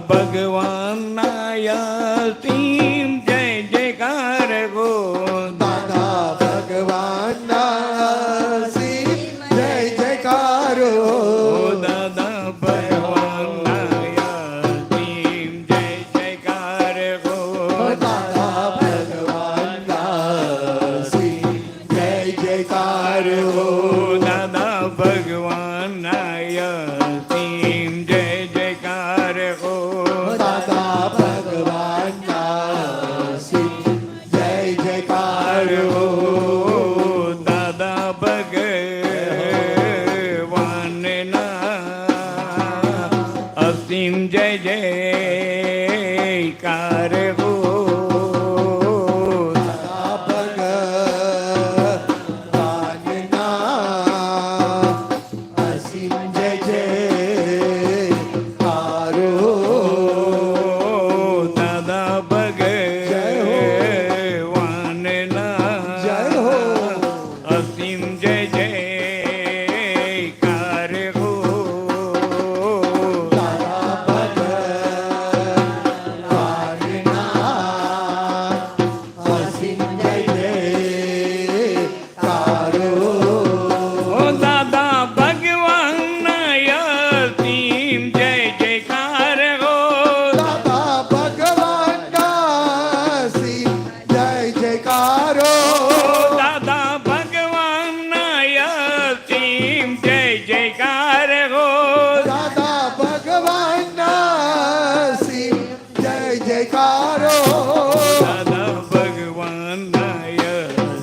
ભગવાનના અસીમ જય જયકાર હો દાદા ભગવાનના અસીમ જય જયકારો દાદા ભગવાનના અસીમ જય જયકાર હો દાદા ભગવાનના અસીમ જય જયકારો દાદા ભગવાનના અસીમ જય જયકાર હો દાદા ભગવાનના અસીમ જય જયકારો દાદા ભગવાનના અસીમ જય જયકાર હો દાદા ભગવાનના અસીમ જય જયકાર હો દાદા ભગવાનના અસીમ જય જયકાર હો દાદા ભગવાનના અસીમ જય જયકાર હો દાદા ભગવાનના અસીમ જય જયકાર હો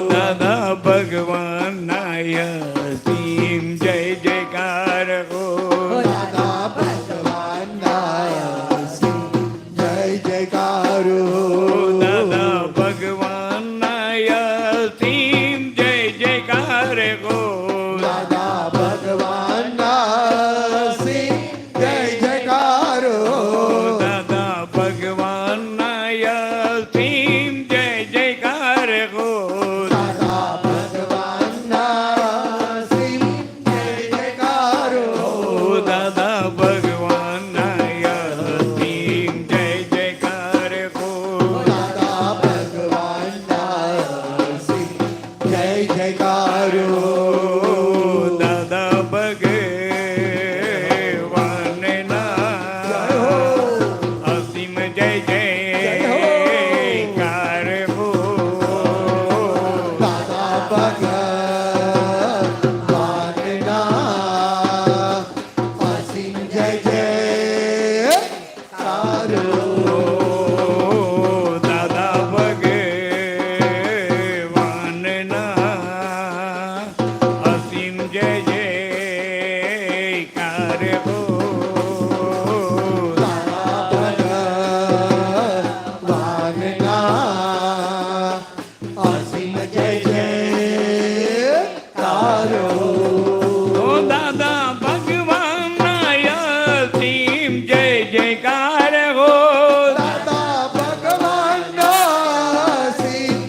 દાદા ભગવાનના અસીમ જય જયકાર હો દાદા ભગવાનના અસીમ જય જયકાર હો દાદા ભગવાનના અસીમ જય જયકાર હો દાદા ભગવાનના અસીમ જય જયકાર હો દાદા ભગવાનના અસીમ જય જયકાર હો દાદા ભગવાનના અસીમ જય જયકાર હો દાદા ભગવાનના અસીમ જય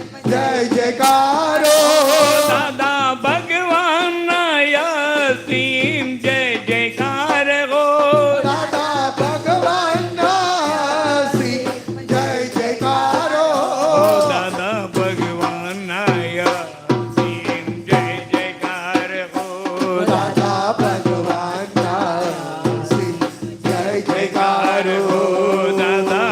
જયકાર હો દાદા ભગવાનના અસીમ જય જયકાર હો દાદા ભગવાનના અસીમ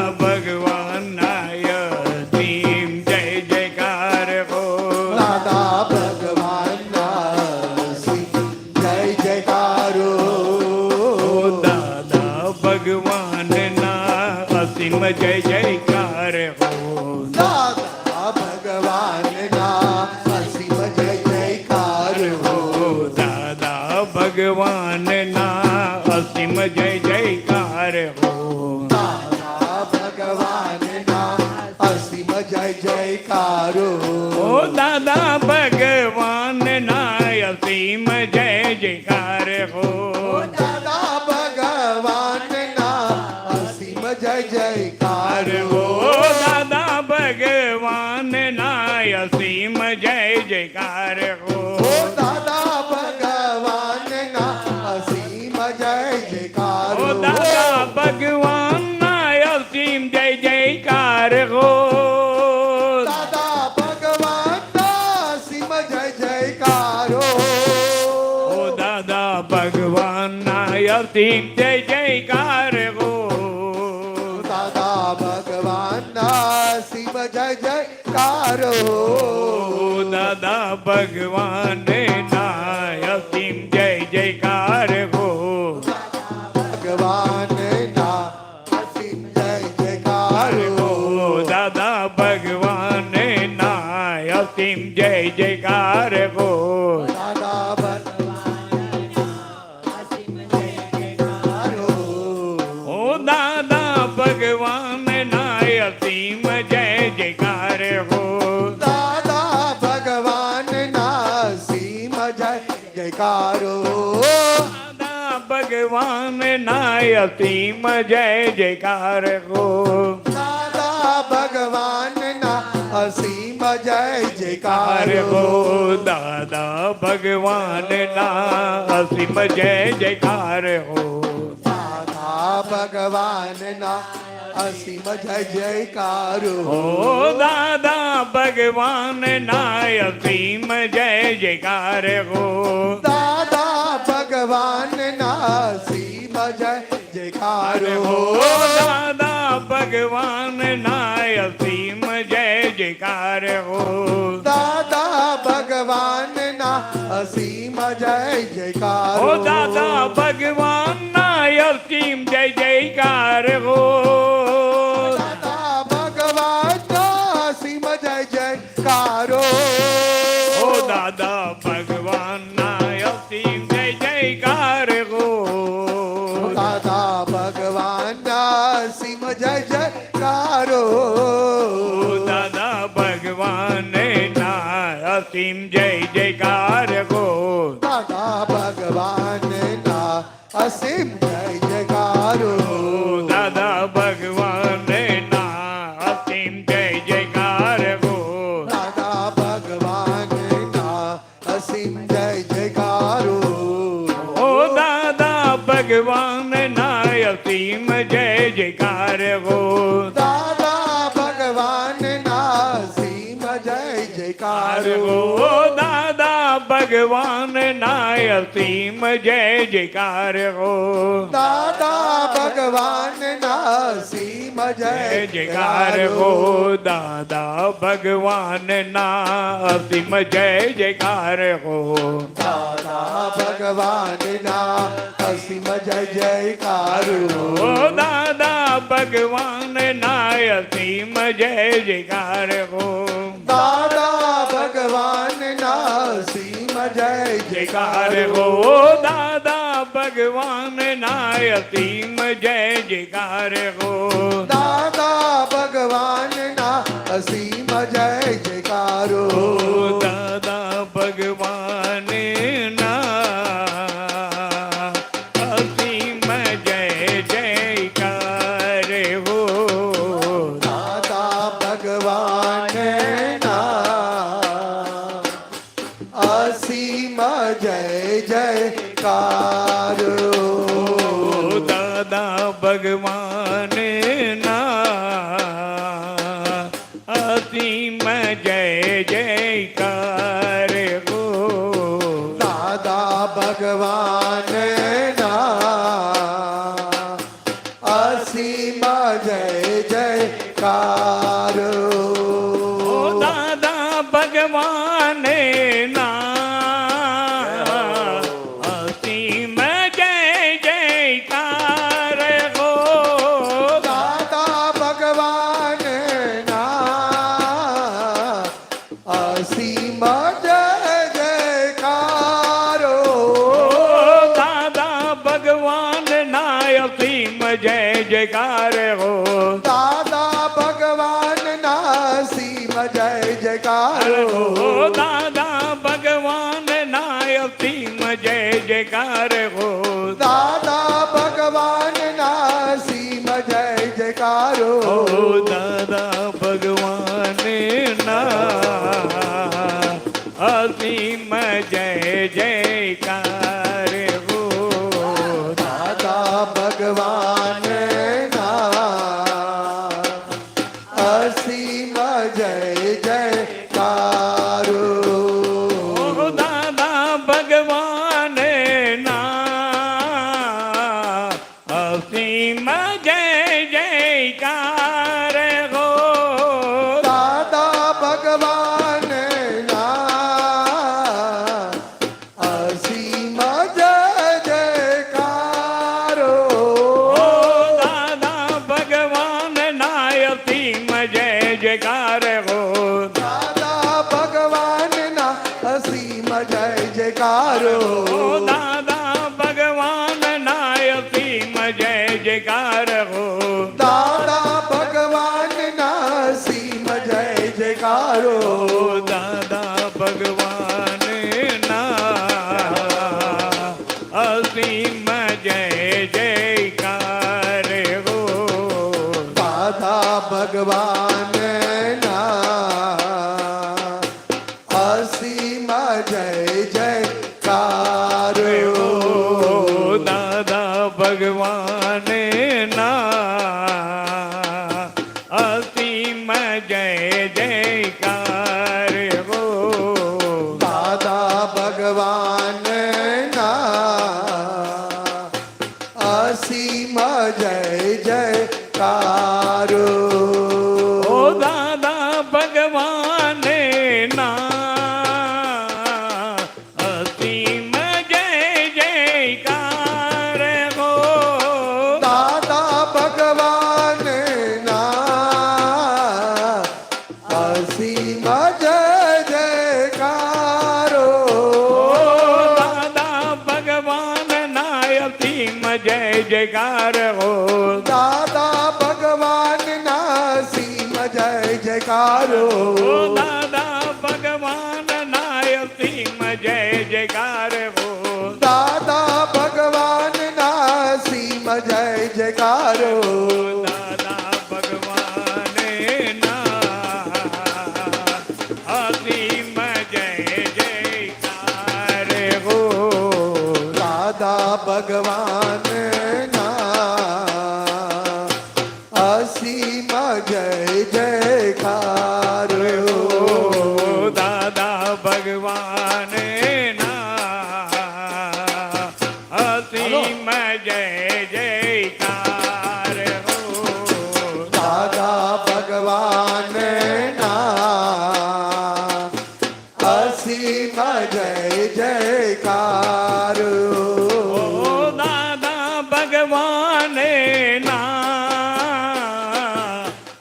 જય જયકાર હો જયકાર હો દાદા ભગવાનના અસીમ જય જયકાર હો દાદા ભગવાનના અસીમ જય જયકાર હો દાદા ભગવાનના અસીમ જય જયકાર હો ઓ દાદા ભગવાનના અસીમ જય જયકાર હો જયકાર હો દાદા ભગવાનના અસીમ જય જયકાર હો ઓ દાદા ભગવાનના અસીમ જય જયકાર ઓ દાદા ભગવાનના અસીમ જય જયકાર હો દાદા ભગવાનના અસીમ જય જયકાર ઓ દાદા ભગવાનના અસીમ જય જયકાર હો દાદા ભગવાનના અસીમ જય જયકાર ઓ દાદા ભગવાન ના અસીમ જય જયકાર હો ભગવાનના અસીમ જય જયકાર ઓ દાદા ભગવાન ના અસીમ જય જયકાર હો દાદા ભગવાનના અસીમ જય જયકાર ઓ દાદા ભગવાન ના અસીમ જય જયકાર હો દાદા ભગવાનના અસીમ જય જયકાર દાદા ભગવાન ના અસીમ જય જયકાર હો દાદા ભગવાનના અસીમ જય જયકાર હો દાદા ભગવાન ના અસીમ જય જયકાર હો દાદા ભગવાનના અસીમ જય જયકાર ઓ દાદા ભગવાન ના અસીમ જય જયકાર હો દાદા ભગવાનના અસીમ જય જયકાર હો દાદા ભગવાન ના અસીમ જય જયકાર હો દાદા ભગવાનના અસીમ જય જયકાર ઓ દાદા ભગવાન ના અસીમ જય જયકાર હો દાદા ભગવાનના અસીમ જય જયકાર ઓ દાદા ભગવાન ના અસીમ જય જયકાર હો દાદા ભગવાનના અસીમ જય જયકાર ઓ દાદા ભગવાન ના અસીમ જય જયકાર હો દાદા ભગવાનના અસીમ જય જયકાર ઓ દાદા ભગવાન ના અસીમ જય જયકાર હો દાદા ભગવાનના અસીમ જય જયકાર ઓ દાદા ભગવાન ના અસીમ જય જયકાર હો દાદા ભગવાનના અસીમ જય જયકાર ઓ દાદા ભગવાન ના અસીમ જય જયકાર હો દાદા ભગવાનના અસીમ જય જયકાર હો દાદા ભગવાન ના અસીમ જય જયકાર હો દાદા ભગવાનના અસીમ જય જયકાર ઓ દાદા ભગવાન ના અસીમ જય જયકાર હો દાદા ભગવાનના અસીમ જય જયકાર જયકાર હો દાદા ભગવાન ના અસીમ જય જયકાર હો દાદા ભગવાનના અસીમ જય જયકાર ઓ દાદા ભગવાન ના અસીમ જય જયકાર હો દાદા ભગવાનના અસીમ જય જયકાર ઓ દાદા ભગવાન ના અસીમ જય જયકાર હો દાદા ભગવાનના અસીમ જય જયકાર ઓ દાદા ભગવાન ના અસીમ જય જયકાર હો દાદા ભગવાનના અસીમ જય જયકાર ઓ દાદા ભગવાન ના અસીમ જય જયકાર હો દાદા ભગવાનના અસીમ જય જયકાર ઓ દાદા અસીમ જય જયકાર હો દાદા ભગવાન અસીમ જય જયકારો ઓ દાદા ભગવાન ના અસીમ જય જયકાર હો દાદા ભગવાન અસીમ જય જયકારો ઓ દાદા ભગવાન ના અસીમ જય જયકાર હો દાદા ભગવાન અસીમ જય જયકારો ઓ દાદા ભગવાન ના અસીમ જય જયકાર હો દાદા ભગવાન અસીમ જય જયકારો ઓ દાદા ભગવાન ના અસીમ જય જયકાર હો દાદા ભગવાન અસીમ જય જયકારો ઓ દાદા ભગવાન ના અસીમ જય જયકાર હો દાદા ભગવાન અસીમ જય જયકારો ઓ દાદા ભગવાન ના અસીમ જય જયકાર હો દાદા ભગવાન અસીમ જય જયકારો ઓ દાદા ભગવાન ના અસીમ જય જયકાર હો દાદા ભગવાન અસીમ જય જયકારો ઓ દાદા ભગવાન ના અસીમ જય જયકાર હો દાદા ભગવાન અસીમ જય જયકારો દાદા ભગવાન ના અસીમ જય જયકાર હો દાદા ભગવાન અસીમ જય જયકારો ઓ દાદા ભગવાન ના અસીમ જય જયકાર હો દાદા ભગવાન અસીમ જય જયકારો ઓ દાદા ભગવાન ના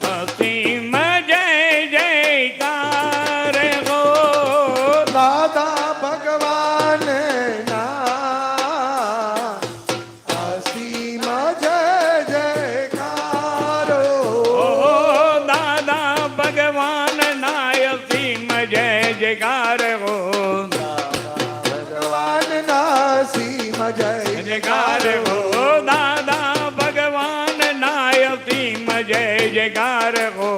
અસીમ જય જયકાર હો દાદા ભગવાન અસીમ જય જયકારો ઓ દાદા ભગવાન ના અસીમ જય જયકાર હો ભગવાન અસીમ જય જયકાર હો દાદા ભગવાન ના અસીમ જય જયકાર હો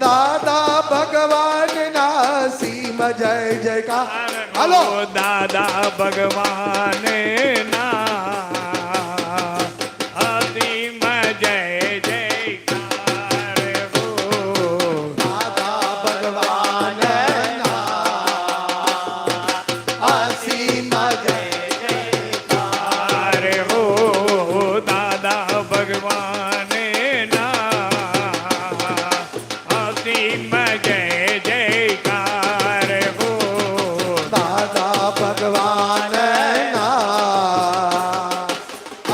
દાદા ભગવાન અસીમ જય જયકાર હાલો દાદા ભગવાન ના અસીમ જય જયકાર હો દાદા ભગવાન અસીમ જય જયકાર હો દાદા ભગવાન ના અસીમ જય જયકાર હો દાદા ભગવાન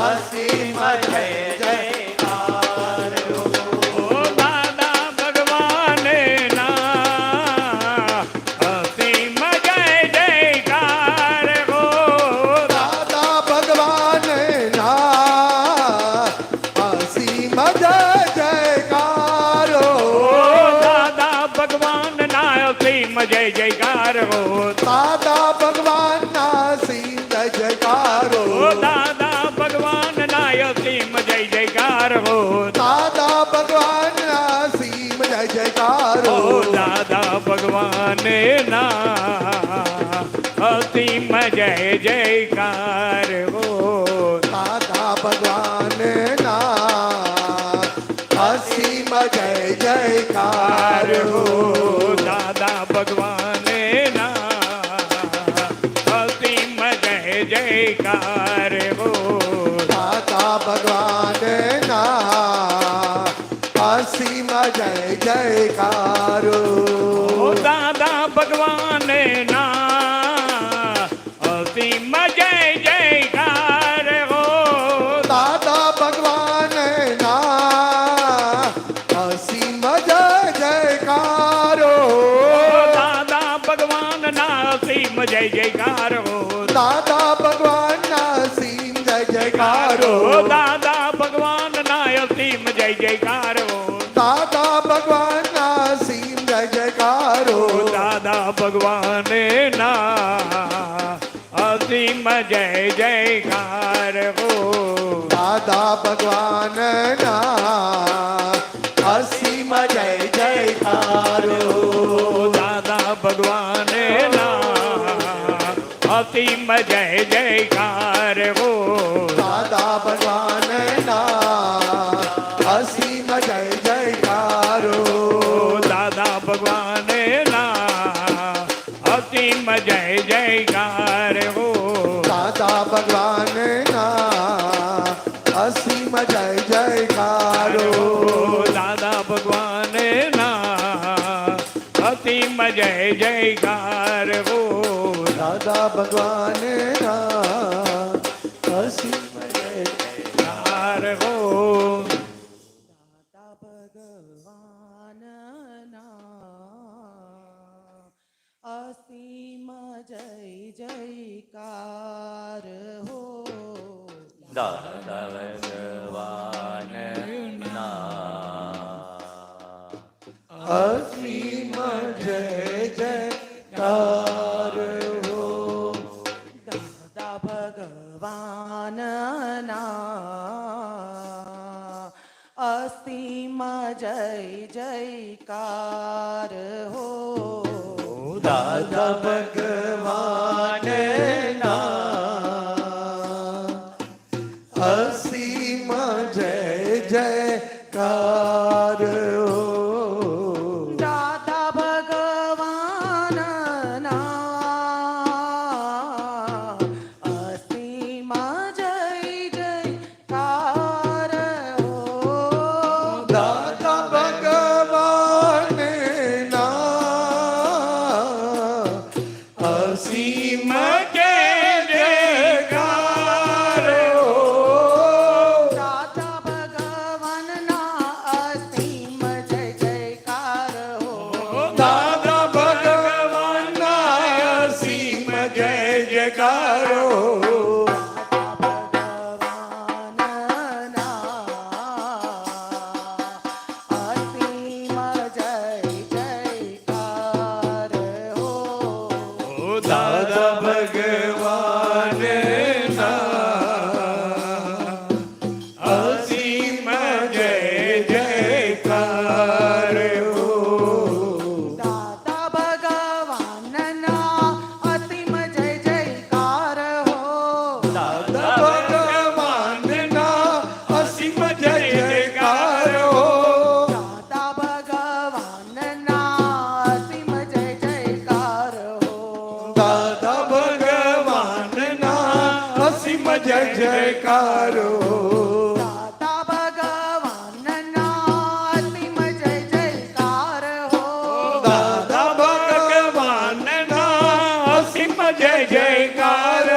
અસીમ જય જયકાર ઓ દાદા ભગવાન ના અસીમ જય જયકાર હો દાદા ભગવાન અસીમ જય જયકારો દાદા ભગવાન ના અસીમ જય જયકાર હો દાદા ભગવાન અસીમ જય જયકારો દાદા ભગવાન ના અસીમ જય જયકાર હો દાદા ભગવાન અસીમ જય જયકારો ઓ દાદા ભગવાન ના જય જયકાર હો દાદા ભગવાન ના અસીમ જય જયકાર હો દાદા ભગવાન ના અસીમ જય જયકાર હો દાદા ભગવાન ના અસીમ જય જયકાર ઓ દાદા ભગવાન ના અસીમ જય જયકાર હો દાદા ભગવાન ના અસીમ જય જયકાર દાદા ભગવાન ના અસીમ જય જયકાર હો દાદા ભગવાન ના અસીમ જય જયકાર દાદા ભગવાન ના અસીમ જય જયકાર હો દાદા ભગવાન ના અસીમ જય જયકાર દાદા ભગવાન ના અસીમ જય જયકાર હો દાદા ભગવાન ના અસીમ જય જયકાર દાદા ભગવાન ના અસીમ જય જયકાર હો દાદા ભગવાન ના અસીમ જય જયકાર દાદા ભગવાન ના અસીમ જય જયકાર હો દાદા ભગવાન ના અસીમ જય જયકાર દાદા ભગવાન ના અસીમ જય જયકાર હો દાદા ભગવાન ના અસીમ જય જયકાર હો દાદા ભગવાન અસીમ જય જયકાર હો દાદા ભગવાન અસીમ જય જયકાર દાદા ભગવાન અસીમ જય જયકાર હો દાદા ભગવાન ના અસીમ જય જયકાર દાદા ભગવાન અસીમ જય જયકાર હો દાદા ભગવાન ના અસીમ જય જયકાર દાદા ભગવાનના અસીમ જય જયકાર હો દાદા ભગવાન ના અસીમ જય જયકાર અસીમ જય જયકાર હો દાદા ભગવાન ના અસીમ જય જયકાર દાદા ભગવાનના અસીમ જય જયકાર હો દાદા ભગવાન ના અસીમ જય જયકાર દાદા ભગવાનના અસીમ જય જયકાર હો દાદા ભગવાન ના અસીમ જય જયકાર દાદા ભગવાનના અસીમ જય જયકાર હો દાદા ભગવાન ના અસીમ જય જયકાર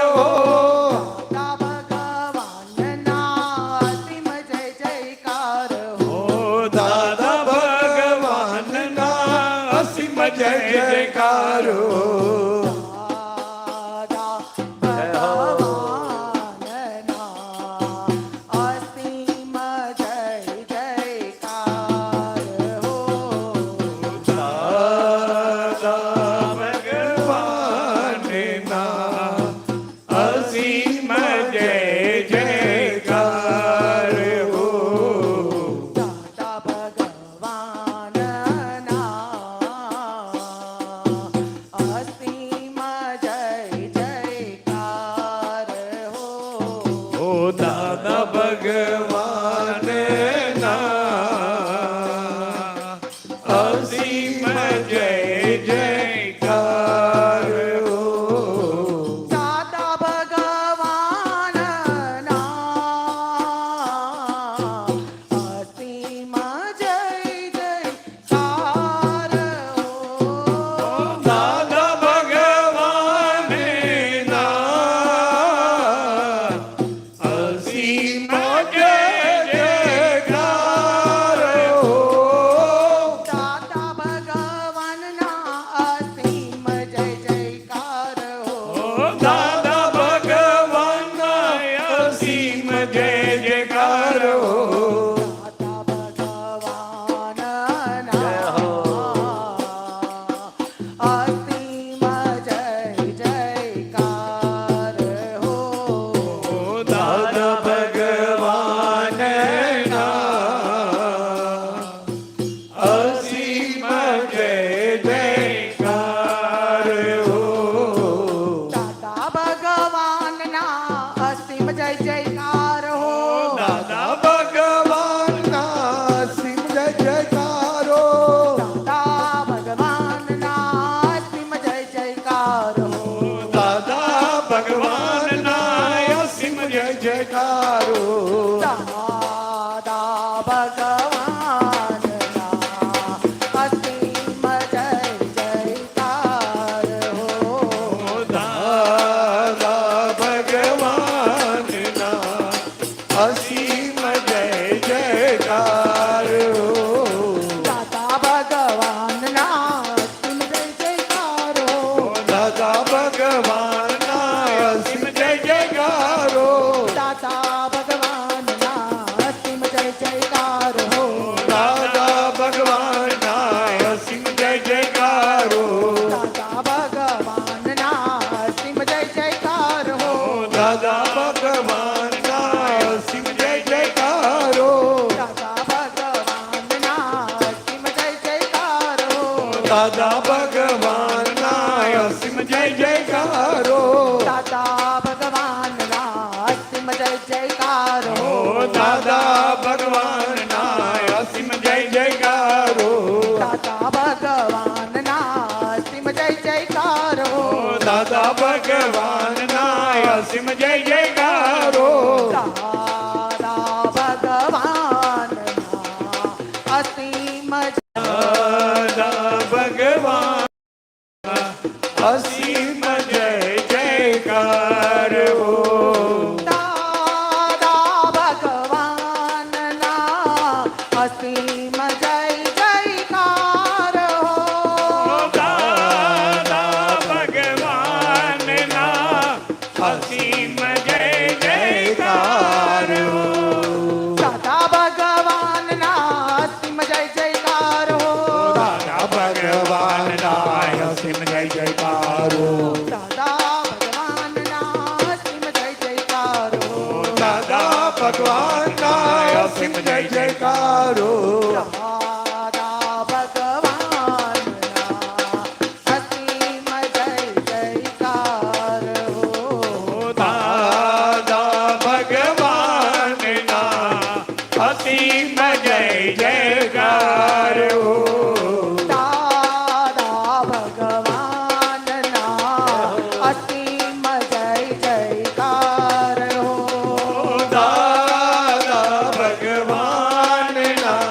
દાદા ભગવાનના અસીમ જય જયકાર હો દાદા ભગવાન ના અસીમ જય જયકાર દાદા ભગવાનના ભગવાનના અસીમ જય જયકારો દાતા ભગવાનના અસીમ જય જયકાર હો દાદા ભગવાનના અસીમ જય જયકારો દાતા ભગવાનના અસીમ જય જયકાર હો દાદા ભગવાનના અસીમ જય જયકારો દાતા ભગવાનના અસીમ જય જયકાર હો દાદા ભગવાનના અસીમ જય જયકારો દાતા ભગવાનના અસીમ જય જયકાર હો દાદા ભગવાનના અસીમ જય જયકારો દાતા ભગવાનના અસીમ જય જયકાર હો દાદા ભગવાનના અસીમ જય જયકારો દાદા ભગવાનના અસીમ દાદા ભગવાન અસીમ જય જયકાર હો દાદા ભગવાનના અસીમ જય જયકાર હો દાદા ભગવાનના અસીમ જય જયકાર હો દાદા ભગવાનના અસીમ જય જયકાર હો દાદા ભગવાનના અસીમ જય જયકારો દાદા ભગવાનના અસીમ જય જયકાર હો દાદા ભગવાનના અસીમ જય જયકારો દાદા ભગવાનના અસીમ જય જયકાર હો દાદા ભગવાનના અસીમ જય જયકાર હો દાદા ભગવાનના અસીમ જય જયકાર હો દાદા ભગવાનના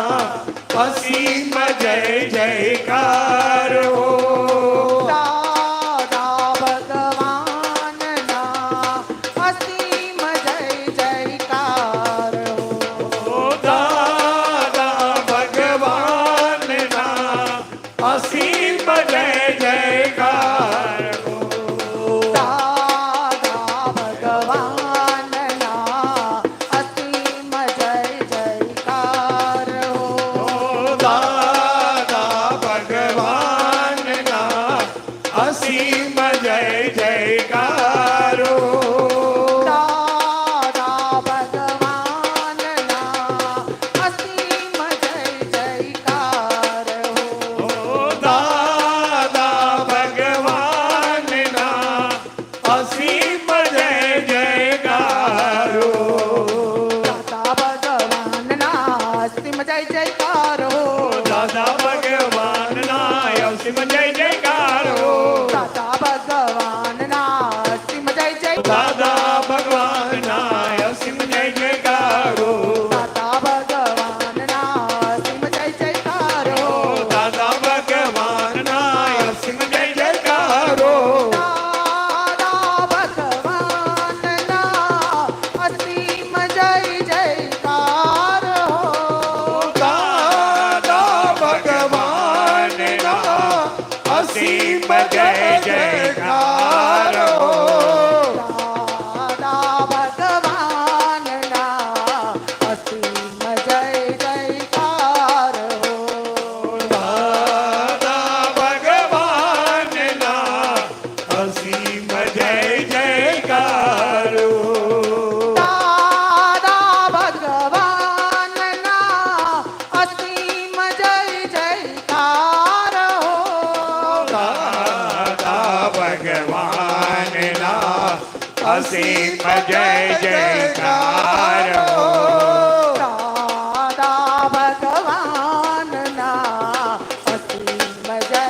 અસીમ જય જયકાર હો દાદા ભગવાનના અસીમ જય જયકાર હો દાદા ભગવાનના અસીમ જય જયકાર હો દાદા ભગવાનના અસીમ જય જયકાર હો દાદા ભગવાનના અસીમ જય જયકાર હો દાદા ભગવાનના અસીમ જય જયકાર હો દાદા ભગવાનના અસીમ જય જયકાર હો દાદા ભગવાનના અસીમ જય જયકાર હો દાદા ભગવાનના અસીમ જય જયકાર હો દાદા ભગવાનના અસીમ જય જય દાદા ભગવાનના અસીમ જય જયકાર હો દાદા ભગવાનના અસીમ જય જયકાર હો દાદા ભગવાનના અસીમ જય જયકાર હો દાદા ભગવાનના અસીમ જય જયકાર હો દાદા ભગવાનના અસીમ જય જયકાર હો દાદા ભગવાનના અસીમ જય જયકાર હો દાદા ભગવાનના અસીમ જય જયકાર હો દાદા ભગવાનના અસીમ જય જયકાર હો દાદા ભગવાનના અસીમ જય જયકાર હો દાદા ભગવાનના અસીમ જય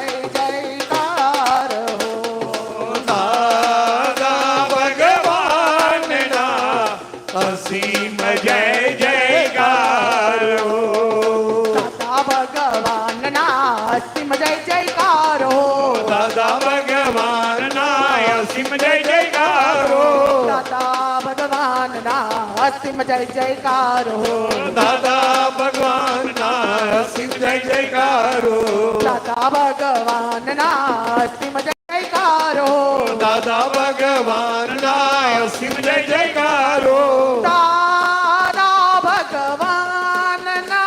જયકાર હો દાદા ભગવાનના અસીમ જય જયકાર હો દાદા ભગવાનના અસીમ જય જયકાર હો દાદા ભગવાનના અસીમ જય જયકાર હો દાદા ભગવાનના અસીમ જય જયકાર હો દાદા ભગવાનના અસીમ જય જયકાર હો દાદા ભગવાનના અસીમ જય જયકાર હો દાદા ભગવાનના અસીમ જય જયકારો દાદા ભગવાનના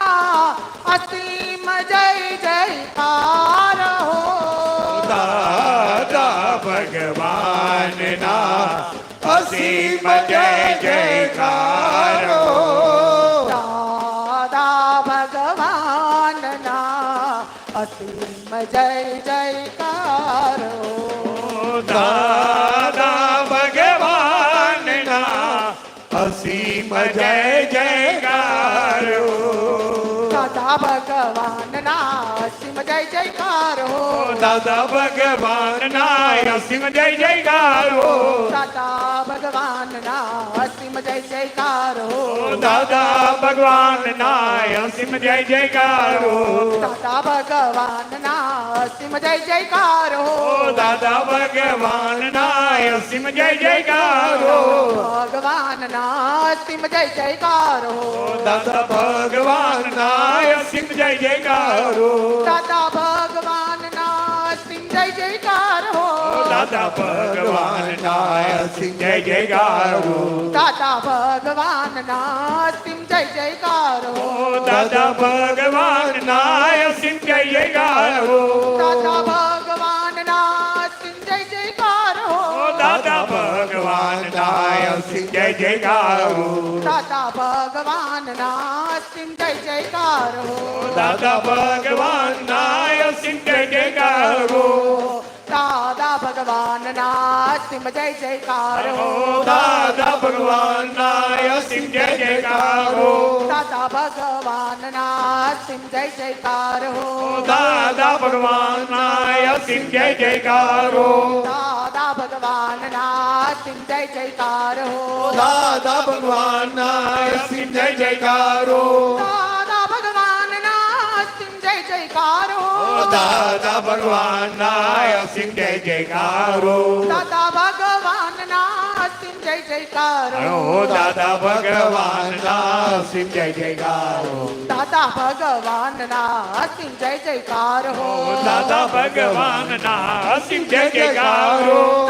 અસીમ જય જયકાર હો દાદા ભગવાનના અસીમ જય જયકારો દાદા ભગવાનના અસીમ જય જયકાર હો દાદા ભગવાનના અસીમ જય જયકારો દાદા ભગવાનના અસીમ જય જયકાર હો દાદા ભગવાનના અસીમ જય જયકારો દાદા ભગવાનના અસીમ જય જયકાર હો દાદા ભગવાનના અસીમ જય જયકારો દાદા ભગવાનના અસીમ જય જયકાર હો દાદા ભગવાનના અસીમ જય જયકારો ભગવાનના અસીમ જય જયકાર હો દાદા ભગવાનના અસીમ જય જયકારો દાદા ભગવાનના અસીમ જય જયકાર હો દાદા ભગવાનના અસીમ જય જયકારો દાદા ભગવાનના અસીમ જય જયકાર હો દાદા ભગવાનના અસીમ જય જયકારો દાદા ભગવાનના અસીમ જય જયકાર હો દાદા ભગવાનના અસીમ જય જયકારો દાદા ભગવાનના અસીમ જય જયકાર હો દાદા ભગવાનના અસીમ જય જયકારો દાદા ભગવાનના અસીમ જય જયકાર હો દાદા ભગવાનના અસીમ જય જયકારો દાદા ભગવાનના અસીમ જય જયકાર હો દાદા ભગવાનના અસીમ જય જયકારો દાદા ભગવાનના અસીમ જય જયકાર હો દાદા ભગવાનના અસીમ જય જયકારો દાદા ભગવાનના અસીમ જય જયકાર હો દાદા ભગવાનના અસીમ જય જયકારો દાદા ભગવાનના અસીમ જય જયકાર હો દાદા ભગવાનના અસીમ જય જયકારો દાદા ભગવાનના અસીમ જય જયકાર હો દાદા ભગવાનના અસીમ જય જયકારો દાદા ભગવાનના અસીમ જય જયકાર હો દાદા ભગવાનના અસીમ જય જયકારો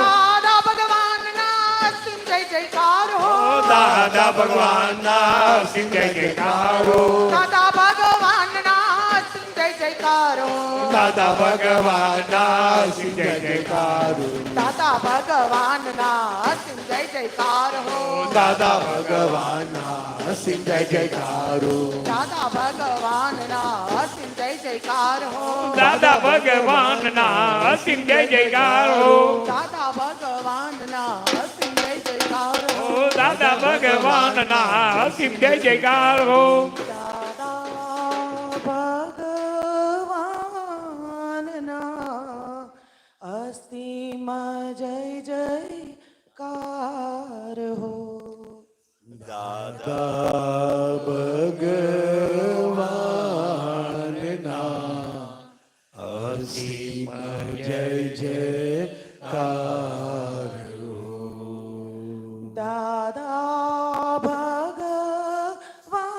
દાદા ભગવાનના અસીમ જય જયકાર હો દાદા ભગવાનના અસીમ જય જયકારો દાદા ભગવાનના અસીમ જય જયકાર હો દાદા ભગવાનના અસીમ જય જયકારો દાદા ભગવાનના અસીમ જય જયકાર હો દાદા ભગવાનના અસીમ જય જયકારો દાદા ભગવાનના અસીમ જય જયકાર હો દાદા ભગવાનના અસીમ જય જયકારો દાદા ભગવાનના અસીમ જય જયકાર હો દાદા ભગવાનના અસીમ જય જયકારો દાદા ભગવાનના અસીમ જય જયકાર હો દાદા ભગવાનના અસીમ જય જયકારો દાદા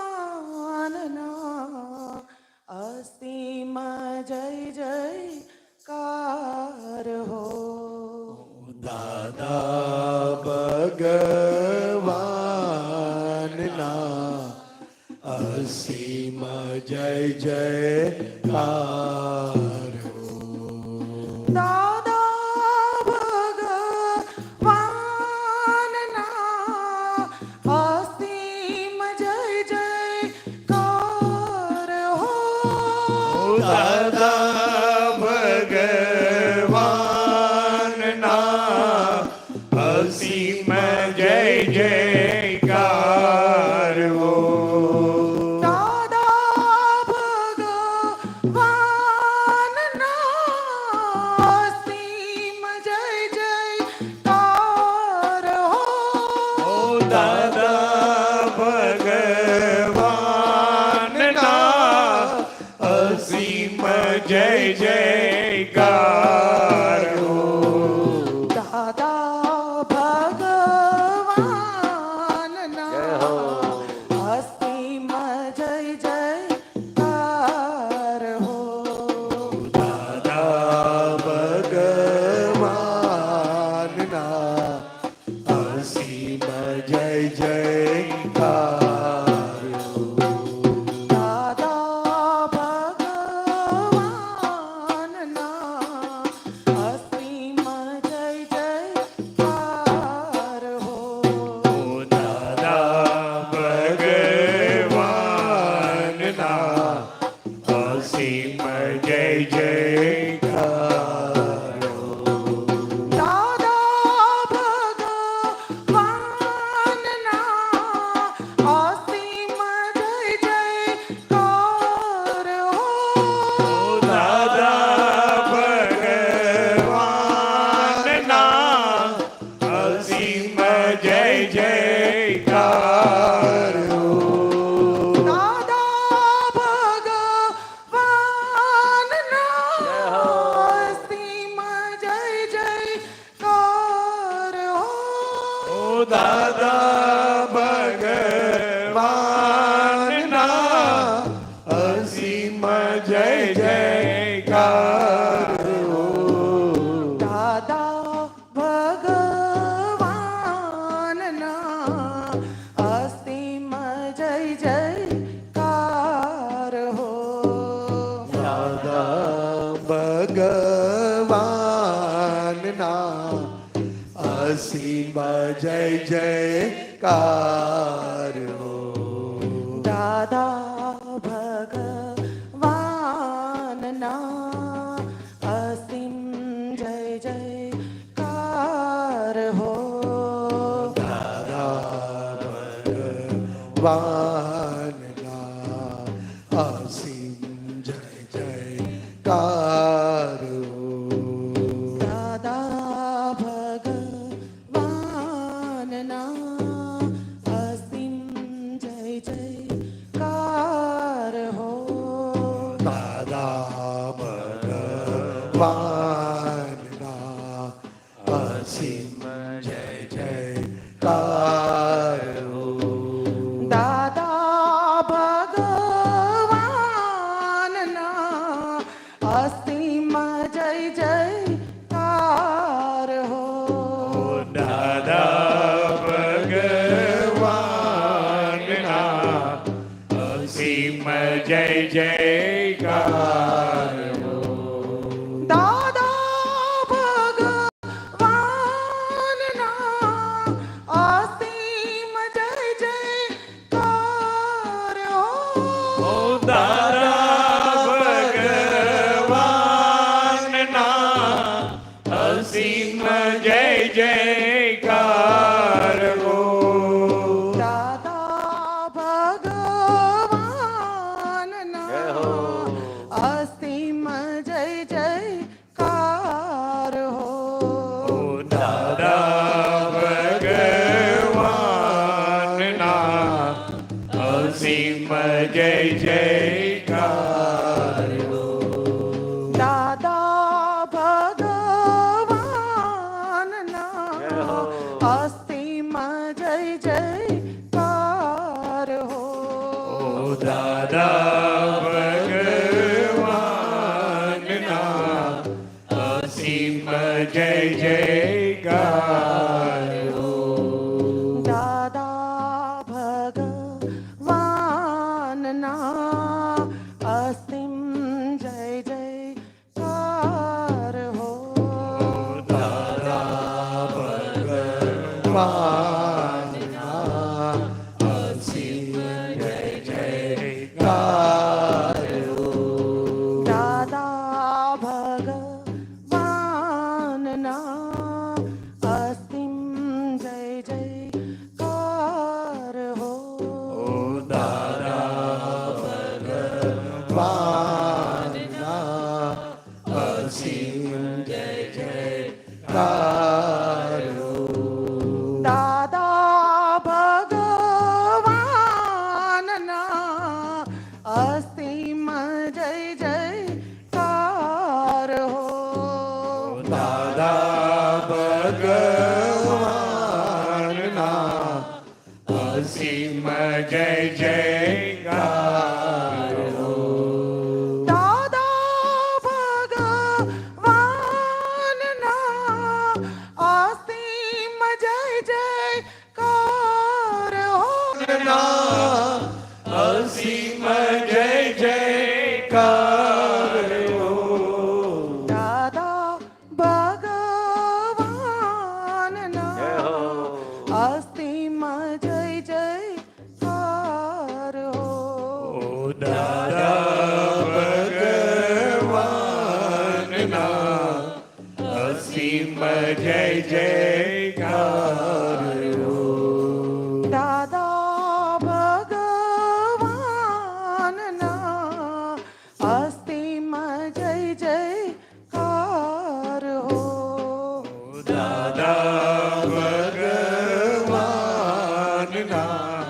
ભગવાનના અસીમ જય જયકાર હો દાદા ભગવાનના અસીમ જય જયકારો દાદા ભગવાનના અસીમ જય જયકાર હો દાદા ભગવાનના અસીમ જય જયકારો દાદા ભગવાનના અસીમ જય જયકાર હો દાદા ભગવાનના અસીમ જય જયકાર હો દાદા ભગવાનના અસીમ જય જયકાર હો ભગવાનના અસીમ જય જયકાર હો દાદા ભગવાનના અસીમ જય જયકાર હો દાદા ભગવાનના અસીમ જય જયકાર હો દાદા ભગવાનના અસીમ જય જયકાર હો દાદા ભગવાનના અસીમ જય જયકાર હો દાદા ભગવાનના અસીમ જય જયકાર હો ઓ દાદા ભગવાનના અસીમ જય જયકાર હો દાદા ભગવાનના અસીમ જય જયકાર હો દાદા ભગવાનના અસીમ જય જયકાર હો દાદા ભગવાનના અસીમ જય જયકાર હો દાદા ભગવાનના અસીમ જય જયકાર હો દાદા ભગવાનના અસીમ જય જયકાર હો દાદા ભગવાનના અસીમ જય જયકાર હો દાદા ભગવાનના અસીમ જય જયકાર હો દાદા ભગવાનના અસીમ જય જયકાર હો દાદા ભગવાનના અસીમ જય જયકાર હો દાદા ભગવાનના અસીમ જય જયકાર હો દાદા ભગવાનના અસીમ જય જયકાર હો અસીમ જય જયકાર હો દાદા ભગવાનના અસીમ જય જયકાર હો દાદા ભગવાનના અસીમ જય જયકાર હો દાદા ભગવાનના અસીમ જય જયકાર હો દાદા ભગવાનના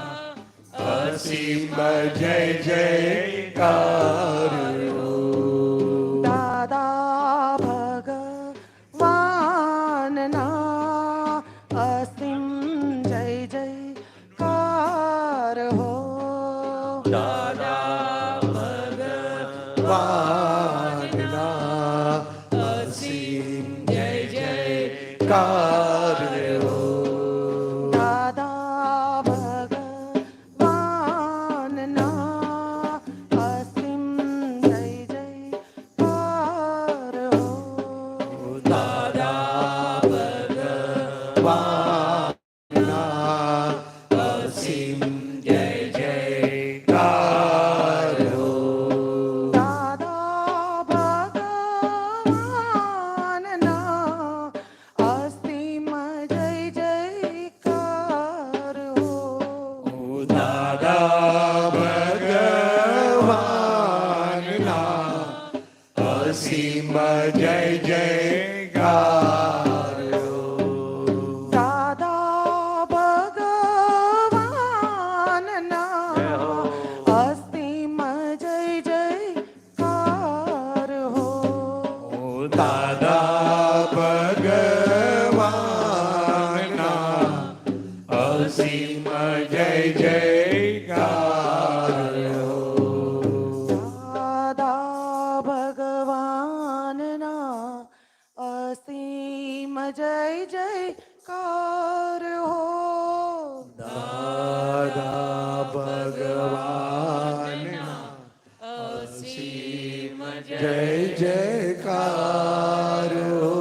અસીમ જય જયકાર હો દાદા ભગવાનના અસીમ જય જયકાર હો દાદા ભગવાનના અસીમ જય જયકાર હો દાદા ભગવાનના અસીમ જય જયકાર હો દાદા ભગવાન અસીમ જય જયકાર હો. દાદા ભગવાનના અસીમ જય જયકાર હો. દાદા ભગવાનના અસીમ જય જયકાર હો.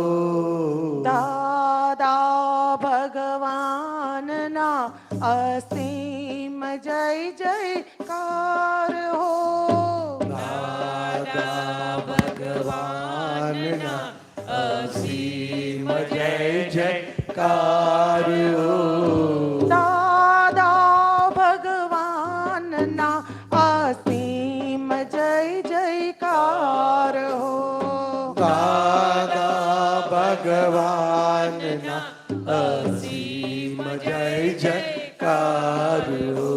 દાદા ભગવાનના અસીમ જય જયકાર હો. દાદા ભગવાનના અસીમ જય જયકાર હો. દાદા ભગવાનના અસીમ જય જયકાર હો. દાદા ભગવાનના અસીમ જય જયકાર હો.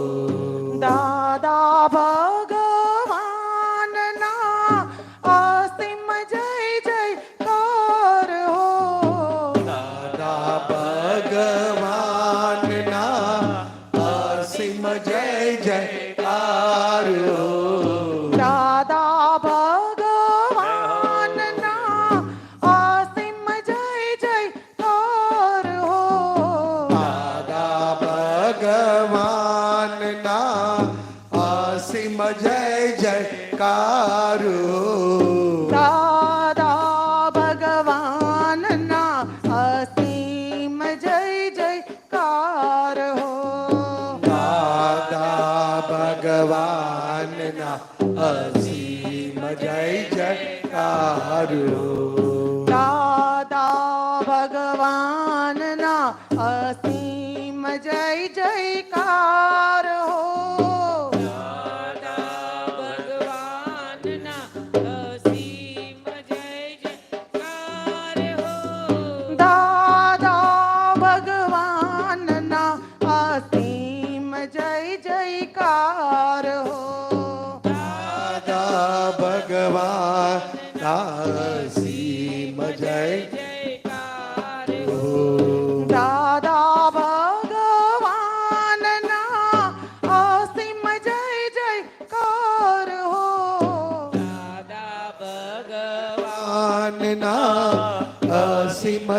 દાદા ભગવાનના અસીમ જય જયકાર હો. દાદા ભગવાનના અસીમ જય જયકાર હો. દાદા ભગવાનના અસીમ જય જયકાર હો. દાદા ભગવાનના અસીમ જય જયકાર હો. દાદા ભગવાનના અસીમ જય જયકાર હો. દાદા ભગવાનના અસીમ જય જયકાર હો. દાદા ભગવાનના અસીમ જય જયકાર હો. દાદા ભગવાનના અસીમ જય જયકાર હો. દાદા ભગવાનના અસીમ જય જયકાર હો. દાદા ભગવાનના અસીમ જય જયકાર હો. દાદા ભગવાનના અસીમ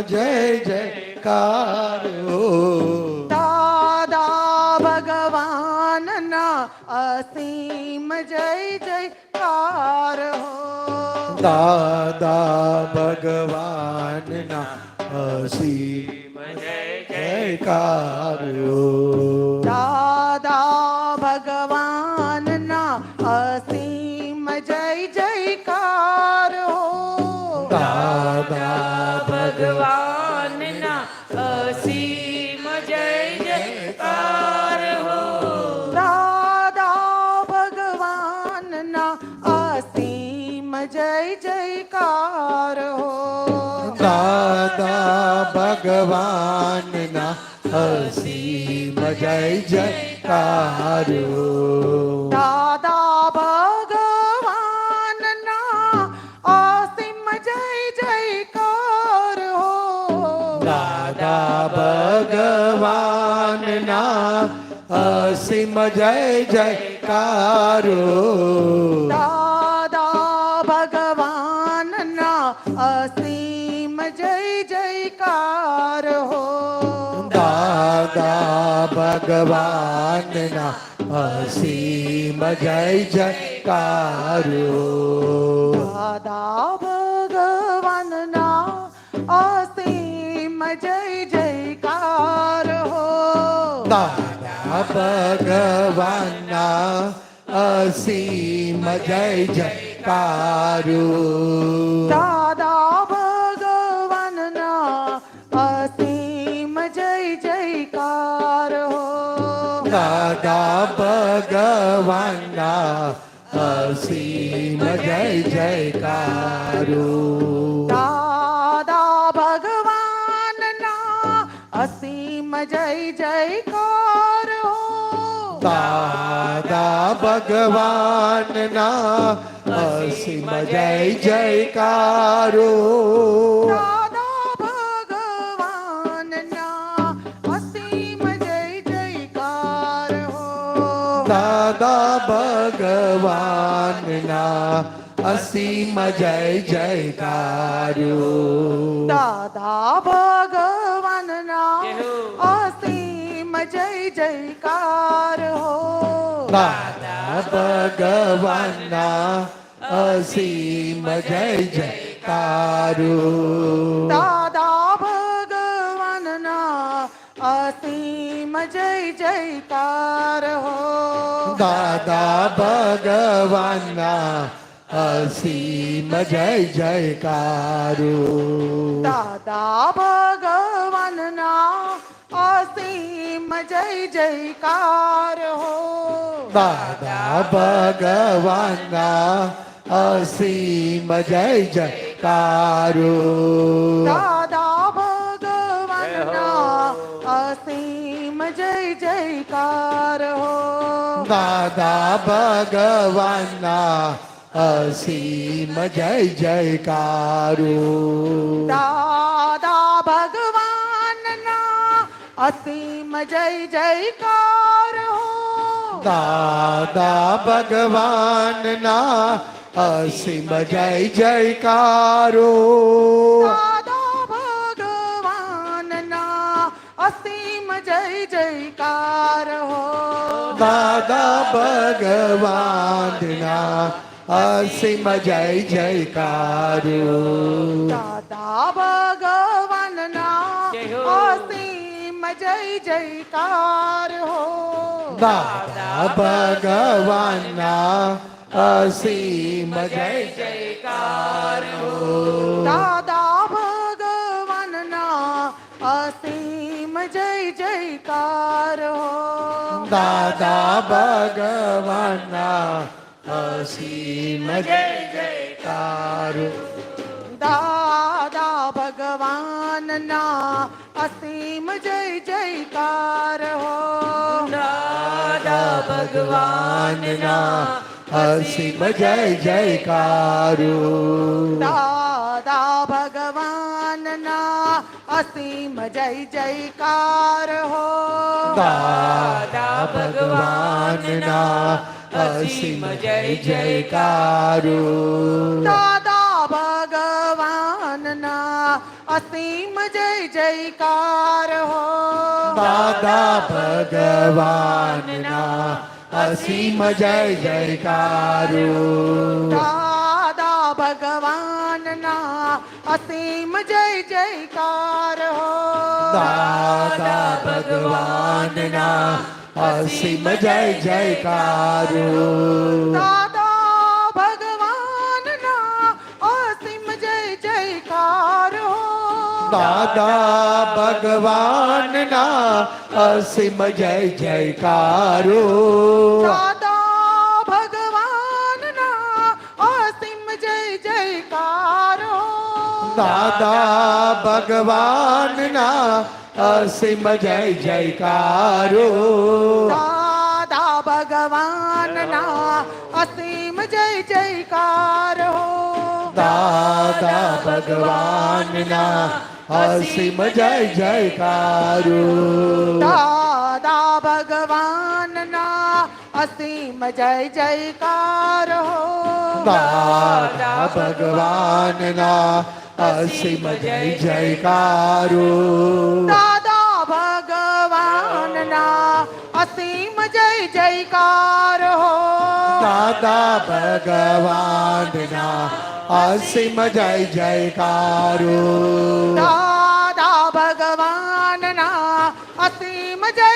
જય જયકાર હો. દાદા ભગવાનના અસીમ જય જયકાર હો. દાદા ભગવાનના અસીમ જયકાર હો. દાદા ભગવાનના અસીમ જય જયકાર હો. દાદા ભગવાનના અસીમ જય જયકાર હો. દાદા ભગવાનના અસીમ જય જયકાર હો. દાદા ભગવાનના અસીમ જય જયકાર હો. દાદા ભગવાનના અસીમ જય જયકાર હો. દાદા ભગવાનના અસીમ જય જયકાર હો. દાદા ભગવાનના અસીમ જય જયકાર હો. દાદા ભગવાનના અસીમ જય જયકાર હો. દાદા ભગવાનના અસીમ જય જયકાર હો. દાદા ભગવાનના અસીમ જય જયકાર હો. દાદા ભગવાનના અસીમ જય જયકાર હો. દાદા ભગવાનના અસીમ જય જયકાર હો. દાદા ભગવાનના અસીમ જય જયકાર હો. દાદા ભગવાનના અસીમ જય જયકાર હો. દાદા ભગવાનના અસીમ જય દાદા ભગવાનના અસીમ જય જયકારો દાદા ભગવાનના જય હો. અસીમ જય જયકાર હો દાદા ભગવાનના અસીમ જય જયકારો દાદા ભગવાનના અસીમ જય જયકાર હો દાદા ભગવાનના અસીમ જય જયકારો દાદા ભગવાનના અસીમ જય જયકાર હો દાદા ભગવાનના અસીમ જય જયકારો દાદા ભગવાનના અસીમ જય જયકાર હો દાદા ભગવાનના અસીમ જય જયકારો દાદા ભગવાનના અસીમ જય જયકાર હો દાદા ભગવાનના અસીમ જય જયકારો દાદા ભગવાનના અસીમ જય જયકાર હો દાદા ભગવાનના અસીમ જય જયકારો દાદા ભગવાનના જય હો. અસીમ જય જયકાર હો દાદા ભગવાનના અસીમ જય જયકારો દાદા ભગવાનના અસીમ જય જયકાર હો દાદા ભગવાનના અસીમ જય જયકારો દાદા ભગવાનના અસીમ જય જયકાર હો દાદા ભગવાનના અસીમ જય જયકારો દાદા ભગવાનના અસીમ જય જયકાર હો દાદા ભગવાનના અસીમ જય જયકારો દાદા ભગવાનના અસીમ જય જયકાર હો દાદા ભગવાનના અસીમ જય જયકારો દાદા ભગવાનના અસીમ જય જયકાર હો દાદા ભગવાનના અસીમ જય જયકારો દાદા ભગવાનના અસીમ જય જયકાર હો દાદા ભગવાનના અસીમ જય જયકારો દાદા ભગવાનના અસીમ જય જયકાર હો દાદા ભગવાનના અસીમ જય જયકારો દાદા ભગવાનના અસીમ જય જયકાર હો દાદા ભગવાનના અસીમ જય જયકારો દાદા ભગવાનના અસીમ જય જયકાર હો દાદા ભગવાનના અસીમ જય જયકારો દાદા ભગવાનના અસીમ જય જયકાર હો દાદા ભગવાનના અસીમ જય જયકારો દાદા ભગવાનના અસીમ જય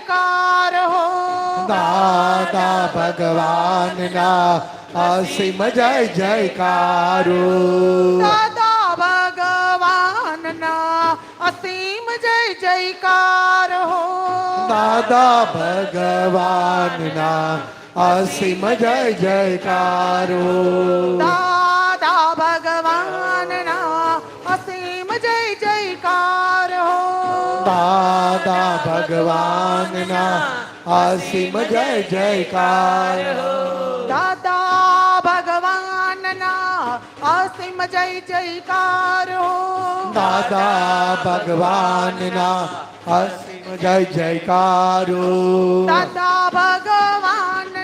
જયકાર હો દાદા ભગવાનના અસીમ જય જયકારો દાદા ભગવાનના અસીમ જય જયકાર હો દાદા ભગવાનના અસીમ જય જયકારો દાદા ભગવાનના અસીમ જય જયકાર હો દાદા ભગવાનના અસીમ જય જયકારો દાદા ભગવાનના અસીમ જય જયકાર હો દાદા ભગવાનના અસીમ જય જયકારો દાદા ભગવાનના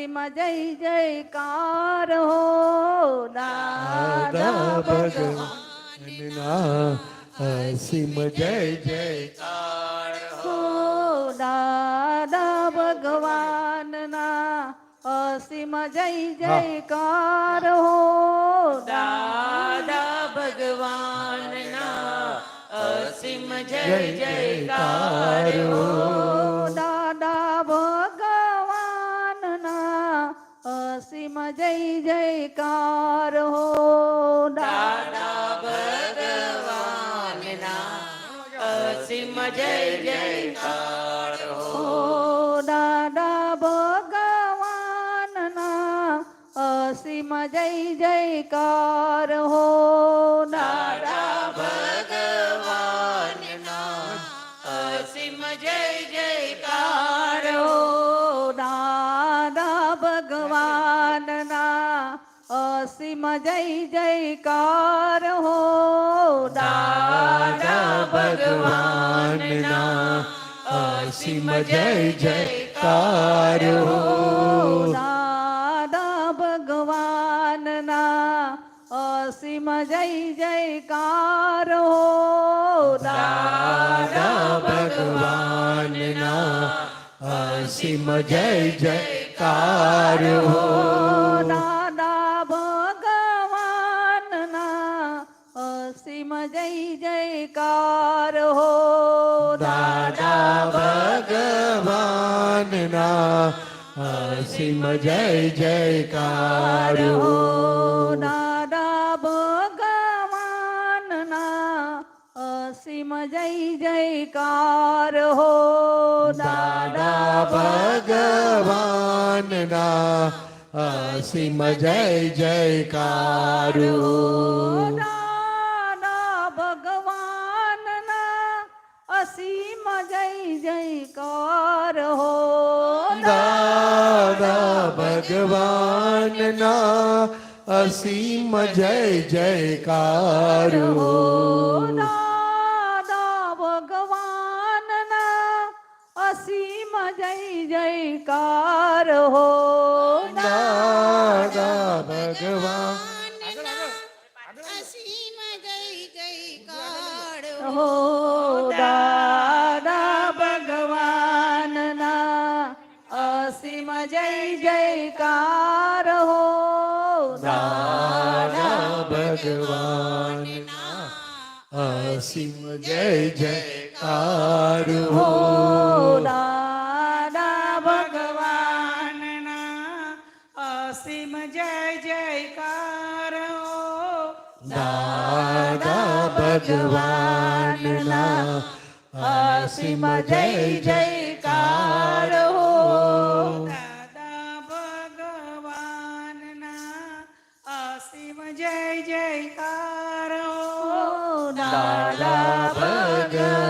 અસીમ જય જયકાર હો દાદા દાદા ભગવાનના ભગવાનના અસીમ જય જયકાર હો દાદા ભગવાનના અસીમ જય જયકાર હો દાદા ભગવાનના અસીમ જય જયકાર હો દાદા ભગવાનના અસીમ જય જયકાર હો દાદા ભગવાનના અસીમ જય જયકાર હો દાદા ભગવાનના અસીમ જય જયકાર હો દાદા ભગવાનના અસીમ જય જયકાર હો દાદા ભગવાનના અસીમ જય જયકાર હો દાદા ભગવાનના અસીમ જય જયકાર હો દાદા ભગવાનના અસીમ જય જયકાર હો દાદા ભગવાનના અસીમ જય જયકાર હો દાદા ભગવાનના અસીમ જય જયકાર હો દાદા ભગવાનના અસીમ જય જયકાર હો દાદા ભગવાનના અસીમ જય જયકાર હો દાદા ભગવાનના અસીમ જય જયકાર હો દાદા ભગવાનના અસીમ જય જયકાર હો દાદા ભગવાનના અસીમ જય જયકાર હો દાદા ભગવાનના અસીમ જય જયકાર હો દાદા ભગવાન હો દાદા ભગવાનના અસીમ જય જયકાર હો દાદા ભગવાનના અસીમ જય જયકાર હો દાદા ભગવાનના અસીમ જય જયકાર હો દાદા ભગવાનના અસીમ જય જયકાર હો દાદા ભગવાનના અસીમ જય જયકાર હો દાદા ભગવાનના અસીમ જય જયકાર હો દાદા ભગવાનના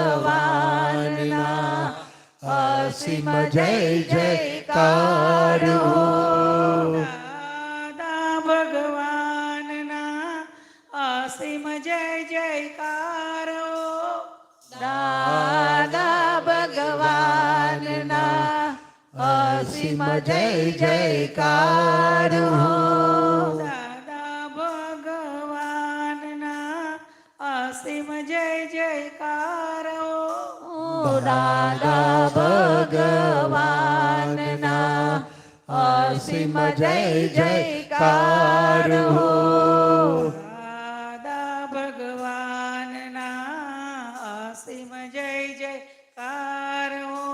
અસીમ જય જયકાર હો દાદા ભગવાનના અસીમ જય જયકાર હો દાદા ભગવાનના અસીમ જય જયકાર હો દાદા ભગવાનના અસીમ જય જયકાર હો દાદા ભગવાનના અસીમ જય જયકાર હો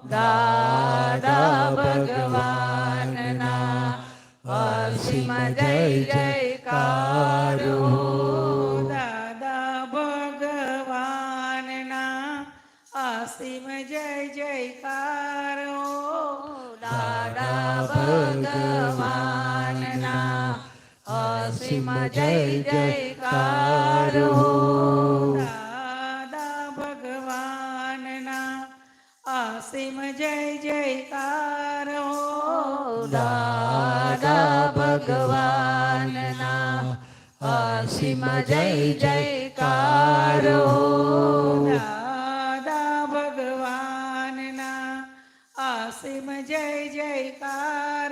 દાદા ભગવાનના અસીમ જય જયકાર હો દાદા ભગવાનના અસીમ જય જયકાર હો દાદા ભગવાનના અસીમ જય જયકાર હો દાદા ભગવાનના અસીમ જય જયકાર હો દાદા ભગવાનના અસીમ જય જયકાર હો દાદા ભગવાનના અસીમ જય જયકાર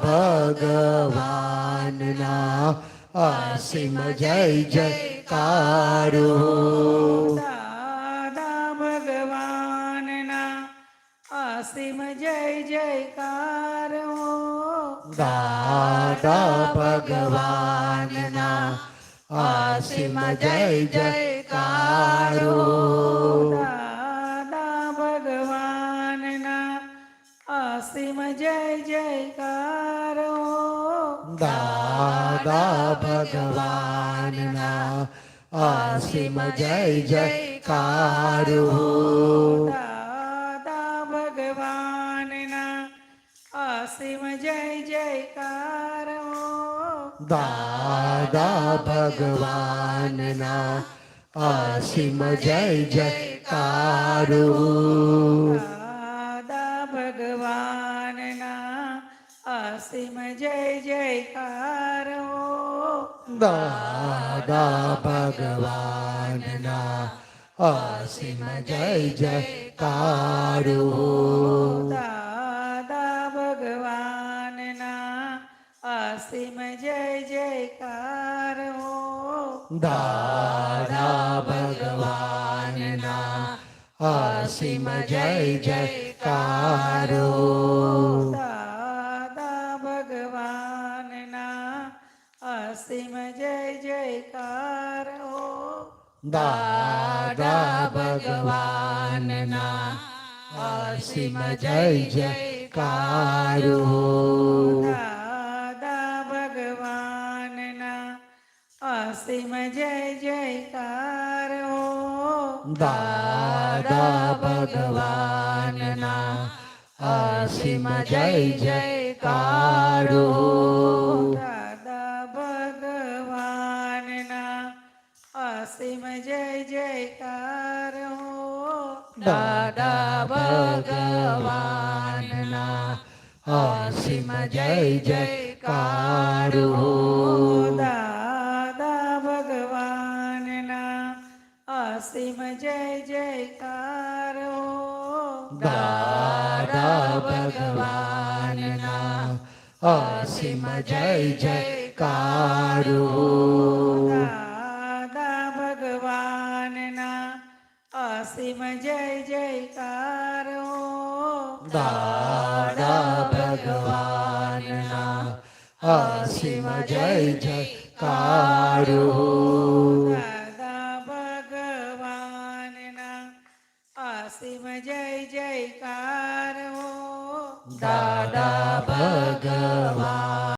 ભગવાનના અસીમ જય જયકારો દાદા ભગવાનના અસીમ જય જયકાર હો દાદા ભગવાનના અસીમ જય જયકારો દાદા ભગવાનના અસીમ જય જયકાર હો દાદા ભગવાનના અસીમ જય જયકારો દાદા ભગવાનના અસીમ જય જયકાર હો દાદા ભગવાનના અસીમ જય જયકારો દાદા ભગવાનના અસીમ જય જયકાર હો દાદા ભગવાનના અસીમ જય જયકારો દાદા ભગવાનના અસીમ જય જયકાર હો દાદા ભગવાનના અસીમ જય જયકારો દાદા ભગવાનના અસીમ જય જયકાર હો દાદા ભગવાનના અસીમ જય જયકારો દાદા ભગવાનના અસીમ જય જયકાર હો દાદા ભગવાનના અસીમ જય જયકારો દાદા ભગવાનના અસીમ જય જયકાર હો દાદા ભગવાનના અસીમ જય જયકારો દાદા ભગવાનના અસીમ જય જયકાર હો દાદા ભગવાનના અસીમ જય જયકારો દાદા ભગવાનના અસીમ જય જયકાર હો દાદા ભગવાનના અસીમ જય જયકારો